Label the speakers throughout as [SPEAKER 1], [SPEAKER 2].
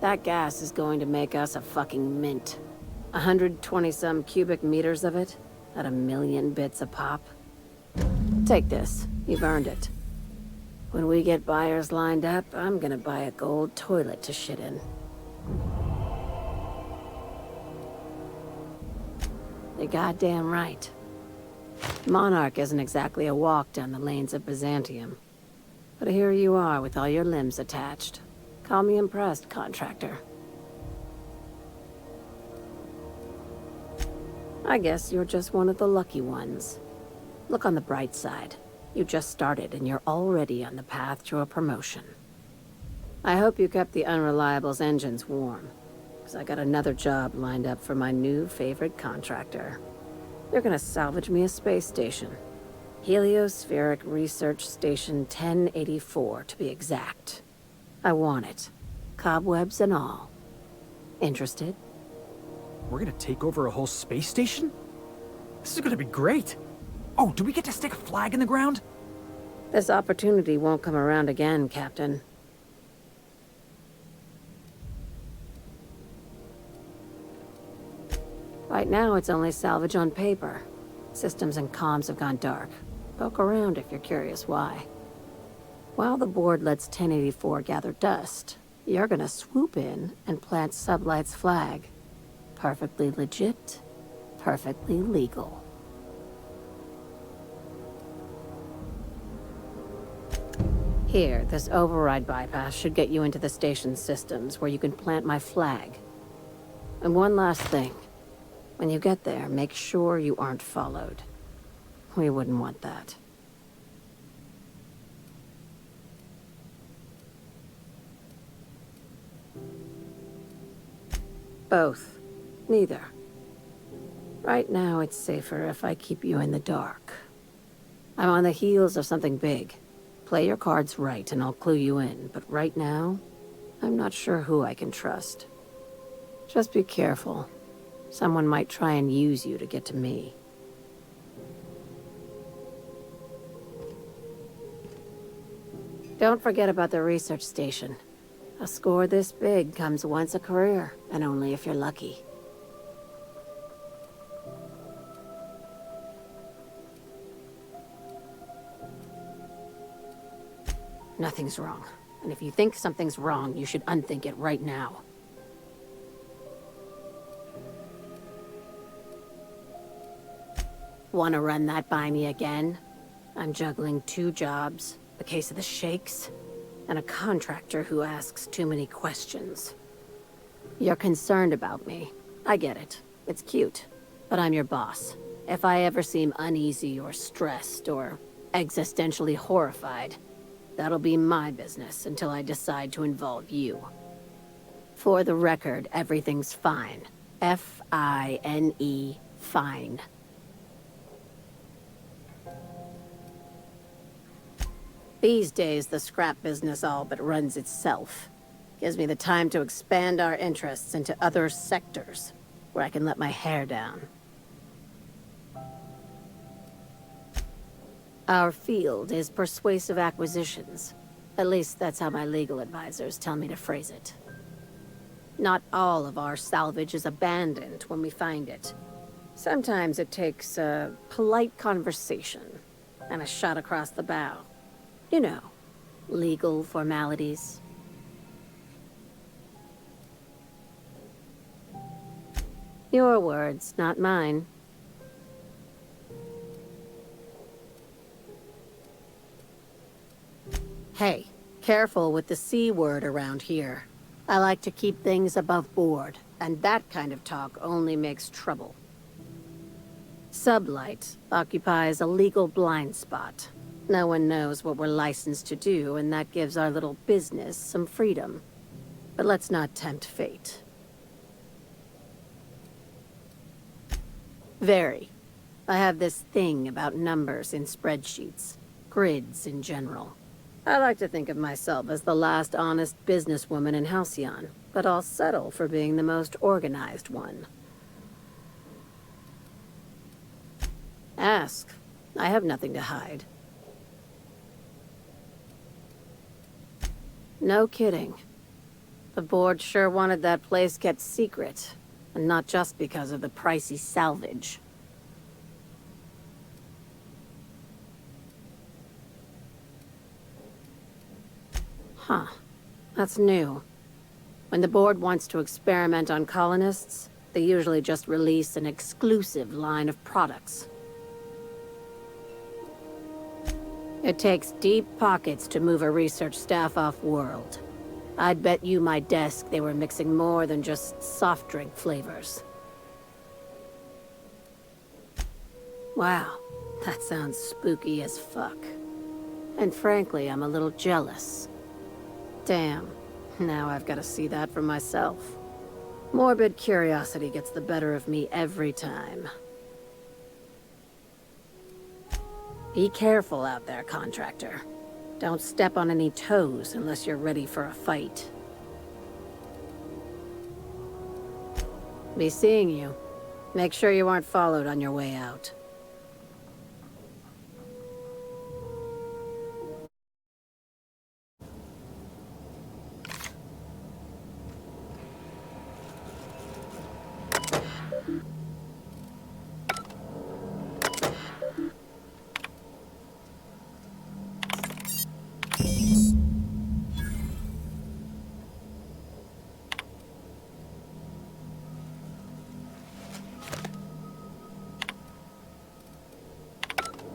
[SPEAKER 1] That gas is going to make us a fucking mint. 120-some cubic meters of it, at 1,000,000 bits a pop. Take this. You've earned it. When we get buyers lined up, I'm gonna buy a gold toilet to shit in. You're goddamn right. Monarch isn't exactly a walk down the lanes of Byzantium. But here you are with all your limbs attached. Call me impressed, contractor. I guess you're just one of the lucky ones. Look on the bright side. You just started and you're already on the path to a promotion. I hope you kept the Unreliable's engines warm, because I got another job lined up for my new favorite contractor. They're gonna salvage me a space station. Heliospheric Research Station 1084, to be exact. I want it. Cobwebs and all. Interested?
[SPEAKER 2] We're gonna take over a whole space station? This is gonna be great! Oh, do we get to stick a flag in the ground?
[SPEAKER 1] This opportunity won't come around again, Captain. Right now, it's only salvage on paper. Systems and comms have gone dark. Poke around if you're curious why. While the board lets 1084 gather dust, you're gonna swoop in and plant Sublight's flag. Perfectly legit, perfectly legal. Here, this override bypass should get you into the station's systems where you can plant my flag. And one last thing. When you get there, make sure you aren't followed. We wouldn't want that. Both. Neither. Right now, it's safer if I keep you in the dark. I'm on the heels of something big. Play your cards right and I'll clue you in, but right now, I'm not sure who I can trust. Just be careful. Someone might try and use you to get to me. Don't forget about the research station. A score this big comes once a career, and only if you're lucky. Nothing's wrong. And if you think something's wrong, you should unthink it right now. Want to run that by me again? I'm juggling 2 jobs, the case of the shakes, and a contractor who asks too many questions. You're concerned about me. I get it. It's cute. But I'm your boss. If I ever seem uneasy or stressed or existentially horrified, that'll be my business until I decide to involve you. For the record, everything's fine. F-I-N-E, fine. These days, the scrap business all but runs itself. Gives me the time to expand our interests into other sectors, where I can let my hair down. Our field is persuasive acquisitions. At least that's how my legal advisors tell me to phrase it. Not all of our salvage is abandoned when we find it. Sometimes it takes a polite conversation and a shot across the bow. You know, legal formalities. Your words, not mine. Hey, careful with the C word around here. I like to keep things above board, and that kind of talk only makes trouble. Sublight occupies a legal blind spot. No one knows what we're licensed to do, and that gives our little business some freedom. But let's not tempt fate. Very. I have this thing about numbers in spreadsheets, grids in general. I like to think of myself as the last honest businesswoman in Halcyon, but I'll settle for being the most organized one. Ask. I have nothing to hide. No kidding. The board sure wanted that place kept secret, and not just because of the pricey salvage. Huh. That's new. When the board wants to experiment on colonists, they usually just release an exclusive line of products. It takes deep pockets to move a research staff off-world. I'd bet you my desk they were mixing more than just soft drink flavors. Wow, that sounds spooky as fuck. And frankly, I'm a little jealous. Damn, now I've got to see that for myself. Morbid curiosity gets the better of me every time. Be careful out there, contractor. Don't step on any toes unless you're ready for a fight. Be seeing you. Make sure you aren't followed on your way out.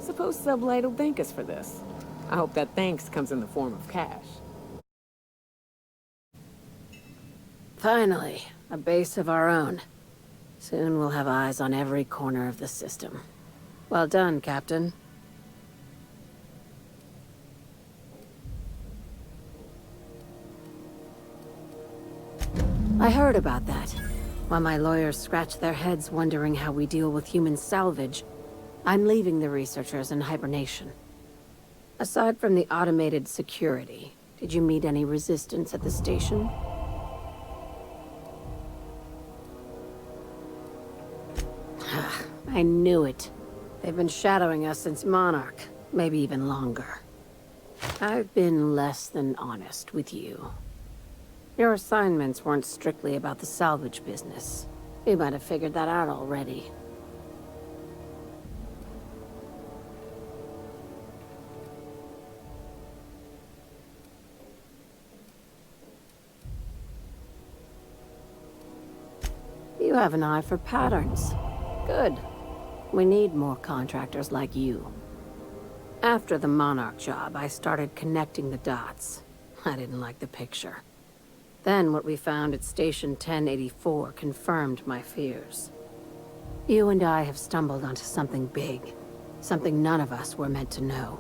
[SPEAKER 3] Suppose Sublight will thank us for this. I hope that thanks comes in the form of cash.
[SPEAKER 1] Finally, a base of our own. Soon we'll have eyes on every corner of the system. Well done, Captain. I heard about that. While my lawyers scratch their heads wondering how we deal with human salvage, I'm leaving the researchers in hibernation. Aside from the automated security, did you meet any resistance at the station? I knew it. They've been shadowing us since Monarch, maybe even longer. I've been less than honest with you. Your assignments weren't strictly about the salvage business. You might have figured that out already. You have an eye for patterns. Good. We need more contractors like you. After the Monarch job, I started connecting the dots. I didn't like the picture. Then what we found at Station 1084 confirmed my fears. You and I have stumbled onto something big. Something none of us were meant to know.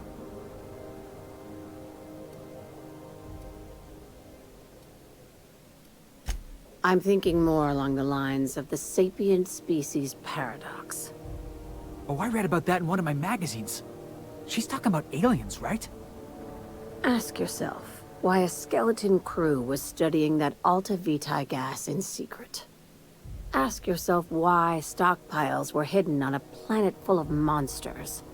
[SPEAKER 1] I'm thinking more along the lines of the sapient species paradox.
[SPEAKER 2] Oh, I read about that in one of my magazines. She's talking about aliens, right?
[SPEAKER 1] Ask yourself why a skeleton crew was studying that Alta Vitae gas in secret. Ask yourself why stockpiles were hidden on a planet full of monsters.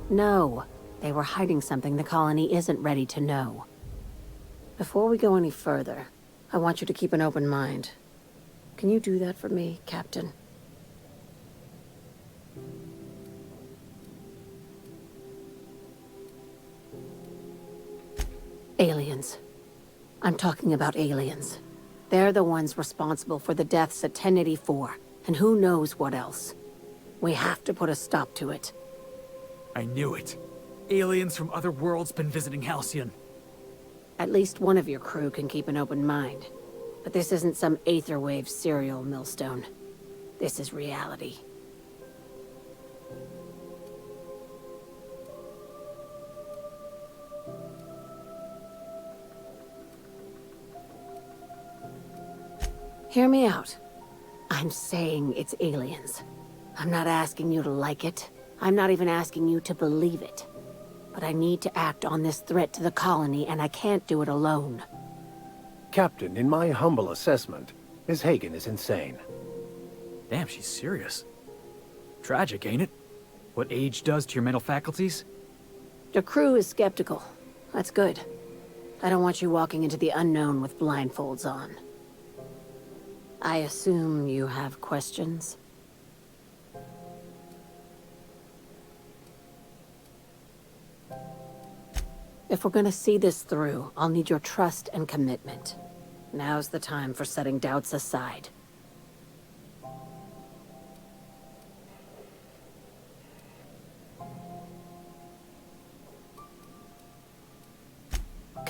[SPEAKER 1] No, they were hiding something the colony isn't ready to know. Before we go any further, I want you to keep an open mind. Can you do that for me, Captain? Aliens. I'm talking about aliens. They're the ones responsible for the deaths at 1084, and who knows what else. We have to put a stop to it.
[SPEAKER 2] I knew it. Aliens from other worlds been visiting Halcyon.
[SPEAKER 1] At least one of your crew can keep an open mind. But this isn't some Aetherwave serial millstone. This is reality. Hear me out. I'm saying it's aliens. I'm not asking you to like it. I'm not even asking you to believe it. But I need to act on this threat to the colony, and I can't do it alone.
[SPEAKER 4] Captain, in my humble assessment, Ms. Hagen is insane.
[SPEAKER 2] Damn, she's serious. Tragic, ain't it? What age does to your mental faculties?
[SPEAKER 1] The crew is skeptical. That's good. I don't want you walking into the unknown with blindfolds on. I assume you have questions? If we're gonna see this through, I'll need your trust and commitment. Now's the time for setting doubts aside.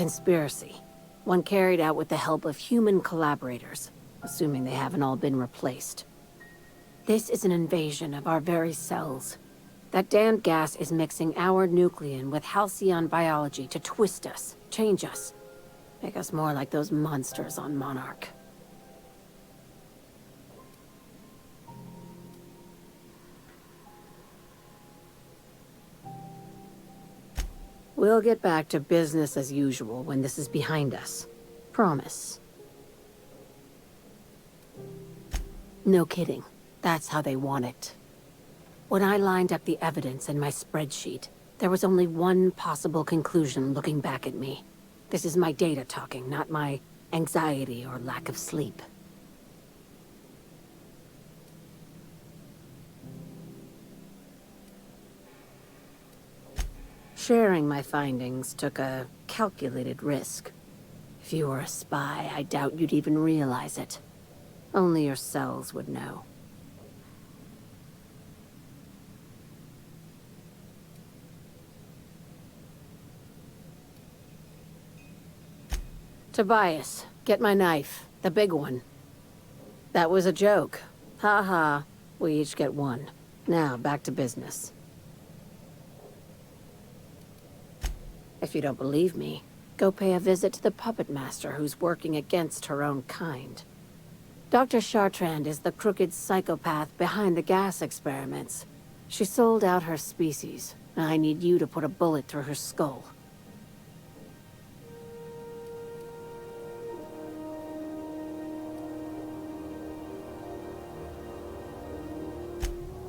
[SPEAKER 1] Conspiracy. One carried out with the help of human collaborators, assuming they haven't all been replaced. This is an invasion of our very cells. That damned gas is mixing our nucleon with halcyon biology to twist us, change us, make us more like those monsters on Monarch. We'll get back to business as usual when this is behind us. Promise. No kidding. That's how they want it. When I lined up the evidence in my spreadsheet, there was only one possible conclusion looking back at me. This is my data talking, not my anxiety or lack of sleep. Sharing my findings took a calculated risk. If you were a spy, I doubt you'd even realize it. Only your cells would know. Tobias, get my knife. The big one. That was a joke. Ha ha. We each get one. Now, back to business. If you don't believe me, go pay a visit to the puppet master who's working against her own kind. Dr. Chartrand is the crooked psychopath behind the gas experiments. She sold out her species. I need you to put a bullet through her skull.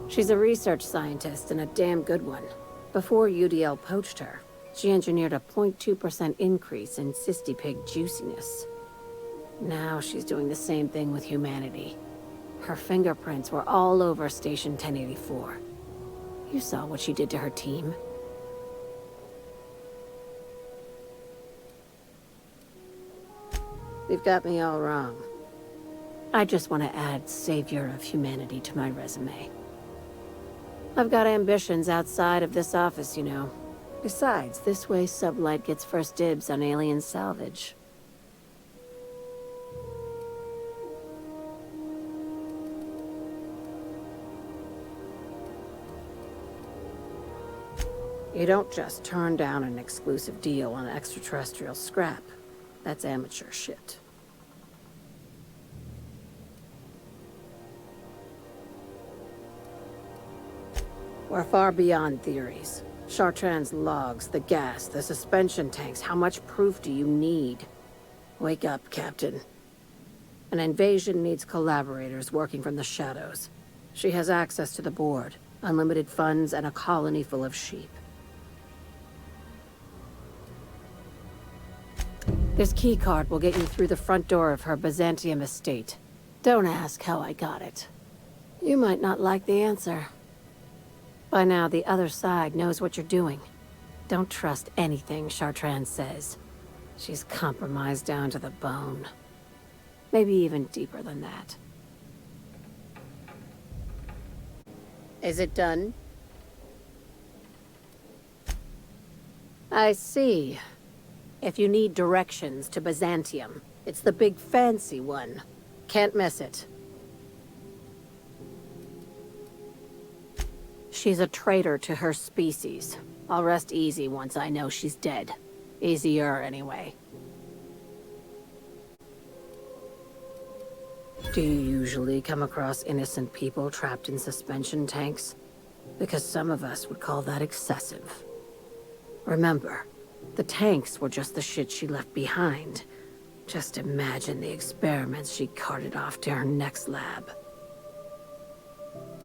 [SPEAKER 1] She's a research scientist and a damn good one. Before UDL poached her, she engineered a 0.2% increase in cystipig juiciness. Now she's doing the same thing with humanity. Her fingerprints were all over Station 1084. You saw what she did to her team. You've got me all wrong. I just want to add Savior of Humanity to my resume. I've got ambitions outside of this office, you know. Besides, this way Sublight gets first dibs on alien salvage. You don't just turn down an exclusive deal on extraterrestrial scrap. That's amateur shit. We're far beyond theories. Chartrand's logs, the gas, the suspension tanks, how much proof do you need? Wake up, Captain. An invasion needs collaborators working from the shadows. She has access to the board, unlimited funds, and a colony full of sheep. This keycard will get you through the front door of her Byzantium estate. Don't ask how I got it. You might not like the answer. By now, the other side knows what you're doing. Don't trust anything Chartrand says. She's compromised down to the bone. Maybe even deeper than that. Is it done? I see. If you need directions to Byzantium, it's the big fancy one. Can't miss it. She's a traitor to her species. I'll rest easy once I know she's dead. Easier, anyway. Do you usually come across innocent people trapped in suspension tanks? Because some of us would call that excessive. Remember, the tanks were just the shit she left behind. Just imagine the experiments she carted off to her next lab.